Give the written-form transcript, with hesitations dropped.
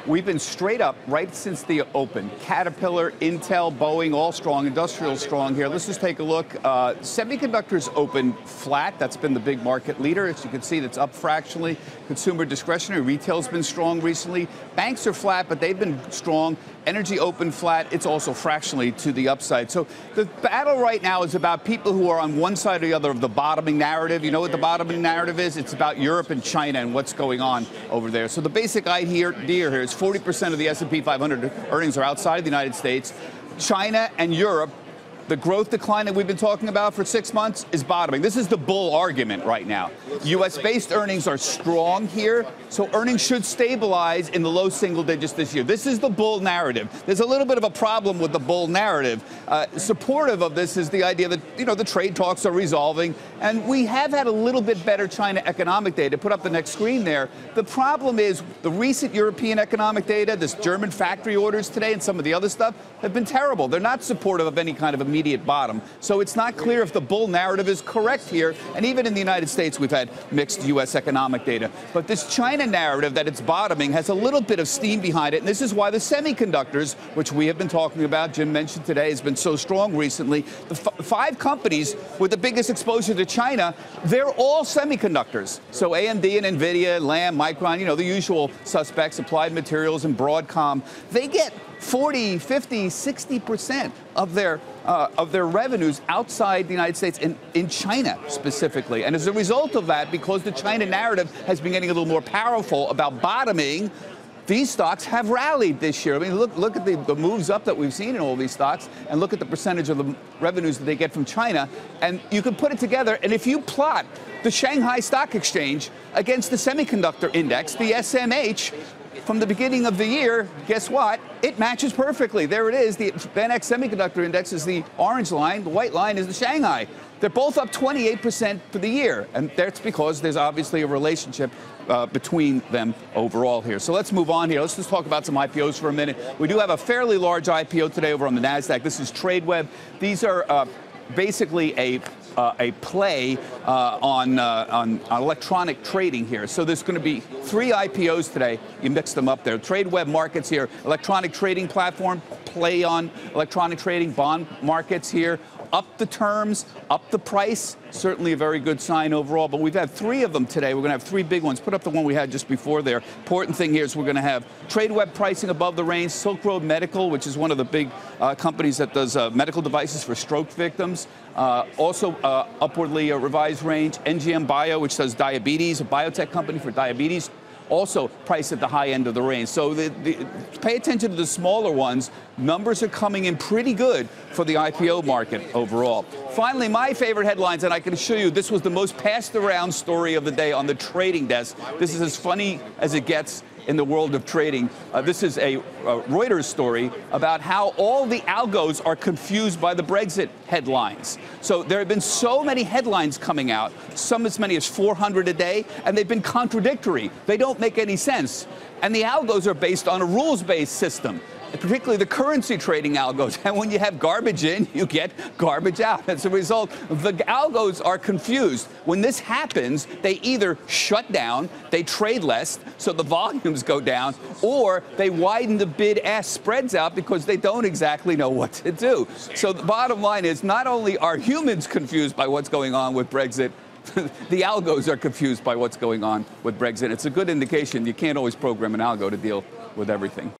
We've been straight up right since the open. Caterpillar, Intel, Boeing, all strong. Industrial strong here. Let's just take a look. Semiconductors open flat. That's been the big market leader. As you can see, that's up fractionally. Consumer discretionary retail's been strong recently. Banks are flat, but they've been strong. Energy open flat. It's also fractionally to the upside. So the battle right now is about people who are on one side or the other of the bottoming narrative. You know what the bottoming narrative is? It's about Europe and China and what's going on over there. So the basic idea here is 40% of the S&P 500 earnings are outside of the United States. China and Europe, the growth decline that we've been talking about for 6 months is bottoming. This is the bull argument right now. U.S.-based earnings are strong here, so earnings should stabilize in the low single digits this year. This is the bull narrative. There's a little bit of a problem with the bull narrative. Supportive of this is the idea that, you know, the trade talks are resolving, and we have had a little bit better China economic data. Put up the next screen there. The problem is the recent European economic data, this German factory orders today and some of the other stuff, have been terrible. They're not supportive of any kind of immediate bottom. So it's not clear if the bull narrative is correct here. And even in the United States, we've had mixed U.S. economic data. But this China narrative that it's bottoming has a little bit of steam behind it. And this is why the semiconductors, which we have been talking about, Jim mentioned today, has been so strong recently. The five companies with the biggest exposure to China, they're all semiconductors. So AMD and NVIDIA, Lam, Micron, you know, the usual suspects, Applied Materials and Broadcom, they get 40, 50, 60% of their revenues outside the United States, in China specifically. And as a result of that, because the China narrative has been getting a little more powerful about bottoming, these stocks have rallied this year. I mean, look at the moves up that we've seen in all these stocks, and look at the percentage of the revenues that they get from China. And you can put it together, and if you plot the Shanghai Stock Exchange against the semiconductor index, the SMH, from the beginning of the year, guess what? It matches perfectly. There it is. The BenX Semiconductor Index is the orange line. The white line is the Shanghai. They're both up 28% for the year. And that's because there's obviously a relationship between them overall here. So let's move on here. Let's just talk about some IPOs for a minute. We do have a fairly large IPO today over on the NASDAQ. This is TradeWeb. These are basically a play on electronic trading here. So there's going to be 3 IPOs today. You mix them up there. TradeWeb Markets here, electronic trading platform, play on electronic trading, bond markets here. Up the terms, up the price, certainly a very good sign overall. But we've had 3 of them today. We're going to have 3 big ones. Put up the one we had just before there. Important thing here is we're going to have TradeWeb pricing above the range, Silk Road Medical, which is one of the big companies that does medical devices for stroke victims. Also upwardly revised range, NGM Bio, which does diabetes, a biotech company for diabetes, also priced at the high end of the range. So pay attention to the smaller ones. Numbers are coming in pretty good for the IPO market overall. Finally, my favorite headlines, and I can assure you this was the most passed around story of the day on the trading desk. This is as funny as it gets in the world of trading. This is a Reuters story about how all the algos are confused by the Brexit headlines. So there have been so many headlines coming out, some as many as 400 a day, and they've been contradictory. They don't make any sense. And the algos are based on a rules-based system, particularly the currency trading algos. And when you have garbage in, you get garbage out. As a result, the algos are confused. When this happens, they either shut down, they trade less, so the volumes go down, or they widen the bid-ask spreads out because they don't exactly know what to do. So the bottom line is, not only are humans confused by what's going on with Brexit, the algos are confused by what's going on with Brexit. It's a good indication you can't always program an algo to deal with everything.